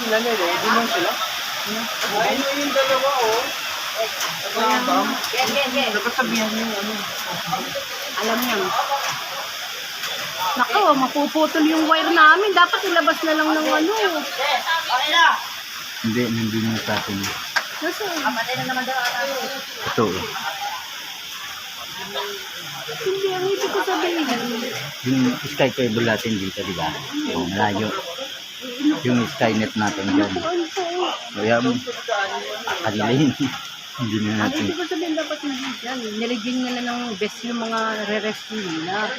sila nila eh. Di man sila. Ay, yung dalawa oh. Dapat sabihan niyo ano. Alam niya. Nako, mapuputol yung wire namin. Dapat ilabas na lang ng ano. Hindi, hindi mo sa akin. Nasaan? Ito. Hindi, ang ibig ko sabihin. Yung sky cable natin dito, di ba? Yung malayo. Yung skynet natin dyan. Kaya mo, akalihin. Hindi na Ang natin. ibig ko sabihin dapat hindi dyan. Nilagyan nila ng best yung mga re-rescue nila.